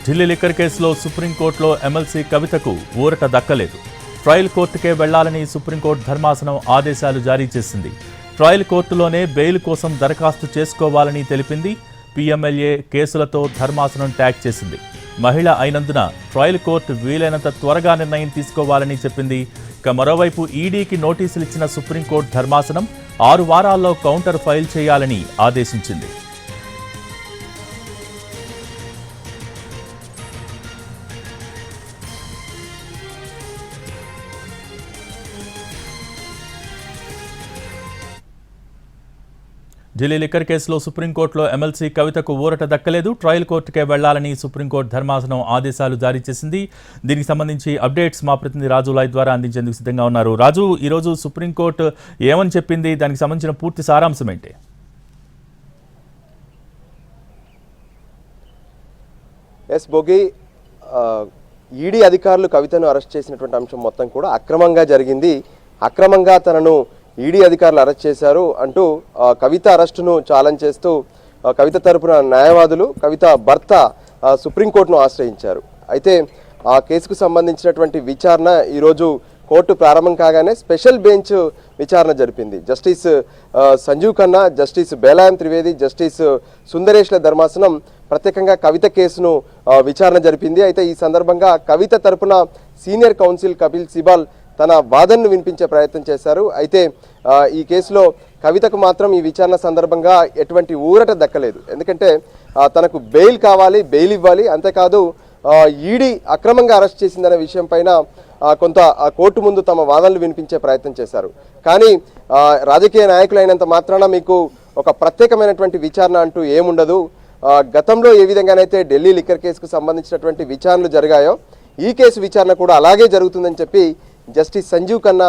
Delhi liquor కేసులో సుప్రీంకోర్టులో MLC కవితకు ఊరట దక్కలేదు. ట్రయల్ కోర్టుకే వెళ్లాలని సుప్రీంకోర్టు ధర్మాసనం ఆదేశాలు జారీ చేసింది. ట్రయల్ కోర్టులోనే బెయిల్ కోసం దరఖాస్తు చేసుకోవాలని తెలిపింది. పీఎంఎల్ఏ కేసులతో ధర్మాసనం ట్యాగ్ చేసింది. మహిళ అయినందున ట్రయల్ కోర్టు వీలైనంత త్వరగా నిర్ణయం తీసుకోవాలని చెప్పింది. ఇక మరోవైపు ఈడీకి నోటీసులు ఇచ్చిన సుప్రీంకోర్టు ధర్మాసనం 6 వారాల్లో కౌంటర్ ఫైల్ చేయాలని ఆదేశించింది. ఢిల్లీ లిక్కర్ కేసులో సుప్రీంకోర్టులో ఎమ్మెల్సీ కవితకు ఊరట దక్కలేదు. ట్రయల్ కోర్టుకే వెళ్లాలని సుప్రీంకోర్టు ధర్మాసనం ఆదేశాలు జారీ చేసింది. దీనికి సంబంధించి అప్డేట్స్ మా ప్రతినిధి రాజు లైవ్ ద్వారా అందించేందుకు సిద్ధంగా ఉన్నారు. రాజు, ఈరోజు సుప్రీంకోర్టు ఏమని చెప్పింది? దానికి సంబంధించిన పూర్తి సారాంశం ఏంటి? ఎస్ భోగి, ఈడీ అధికారులు కవితను అరెస్ట్ చేసినటువంటి అంశం మొత్తం కూడా అక్రమంగా జరిగింది. అక్రమంగా తనను ఈడీ అధికారులు అరెస్ట్ చేశారు అంటూ కవిత అరెస్టును ఛాలెంజ్ చేస్తూ కవిత తరపున న్యాయవాదులు కవిత భర్త సుప్రీంకోర్టును ఆశ్రయించారు. అయితే ఆ కేసుకు సంబంధించినటువంటి విచారణ ఈరోజు కోర్టు ప్రారంభం కాగానే స్పెషల్ బెంచ్ విచారణ జరిపింది. Justice Sanjeev Khanna, justice బేలాయం Trivedi, justice సుందరేష్ల ధర్మాసనం ప్రత్యేకంగా కవిత కేసును విచారణ జరిపింది. అయితే ఈ సందర్భంగా కవిత తరపున సీనియర్ కౌన్సిల్ కపిల్ సిబాల్ తన వాదనను వినిపించే ప్రయత్నం చేశారు. అయితే ఈ కేసులో కవితకు మాత్రం ఈ విచారణ సందర్భంగా ఎటువంటి ఊరట దక్కలేదు. ఎందుకంటే తనకు బెయిల్ కావాలి, బెయిల్ ఇవ్వాలి. అంతేకాదు ఈడీ అక్రమంగా అరెస్ట్ చేసిందనే విషయం పైన కొంత కోర్టు ముందు తమ వాదనలు వినిపించే ప్రయత్నం చేశారు. కానీ రాజకీయ నాయకులైనంత మాత్రాన మీకు ఒక ప్రత్యేకమైనటువంటి విచారణ అంటూ ఏముండదు. గతంలో ఏ విధంగానైతే ఢిల్లీ లిక్కర్ కేసుకు సంబంధించినటువంటి విచారణలు జరిగాయో ఈ కేసు విచారణ కూడా అలాగే జరుగుతుందని చెప్పి జస్టిస్ సంజీవ్ ఖన్నా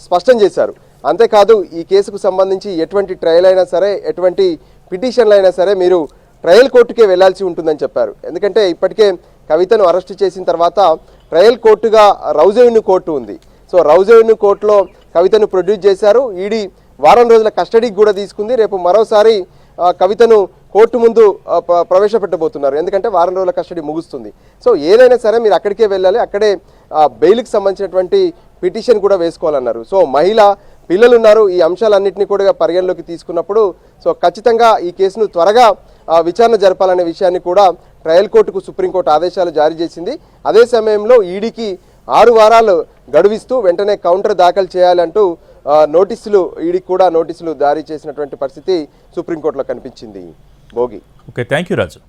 స్పష్టం చేశారు. అంతేకాదు ఈ కేసుకు సంబంధించి ఎటువంటి ట్రయల్ అయినా సరే, ఎటువంటి పిటిషన్లు అయినా సరే మీరు ట్రయల్ కోర్టుకే వెళ్లాల్సి ఉంటుందని చెప్పారు. ఎందుకంటే ఇప్పటికే కవితను అరెస్ట్ చేసిన తర్వాత ట్రయల్ కోర్టుగా రౌజ్ అవెన్యూ కోర్టు ఉంది. సో రౌజ్ అవెన్యూ కోర్టులో కవితను ప్రొడ్యూస్ చేశారు. ఈడీ వారం రోజుల కస్టడీకి కూడా తీసుకుంది. రేపు మరోసారి కవితను కోర్టు ముందు ప్రవేశపెట్టబోతున్నారు. ఎందుకంటే వారం రోజుల కస్టడీ ముగుస్తుంది. సో ఏదైనా సరే మీరు అక్కడికే వెళ్ళాలి, అక్కడే బెయిల్కి సంబంధించినటువంటి పిటిషన్ కూడా వేసుకోవాలన్నారు. సో మహిళ, పిల్లలు ఉన్నారు. ఈ అంశాలన్నింటినీ కూడా పరిగణలోకి తీసుకున్నప్పుడు సో ఖచ్చితంగా ఈ కేసును త్వరగా విచారణ జరపాలనే విషయాన్ని కూడా ట్రయల్ కోర్టుకు సుప్రీంకోర్టు ఆదేశాలు జారీ చేసింది. అదే సమయంలో ఈడీకి 6 వారాలు గడువిస్తూ వెంటనే కౌంటర్ దాఖలు చేయాలంటూ ఈడీకి కూడా నోటీసులు జారీ చేసినటువంటి పరిస్థితి సుప్రీంకోర్టులో కనిపించింది. Bhogi. Okay, thank you Raju.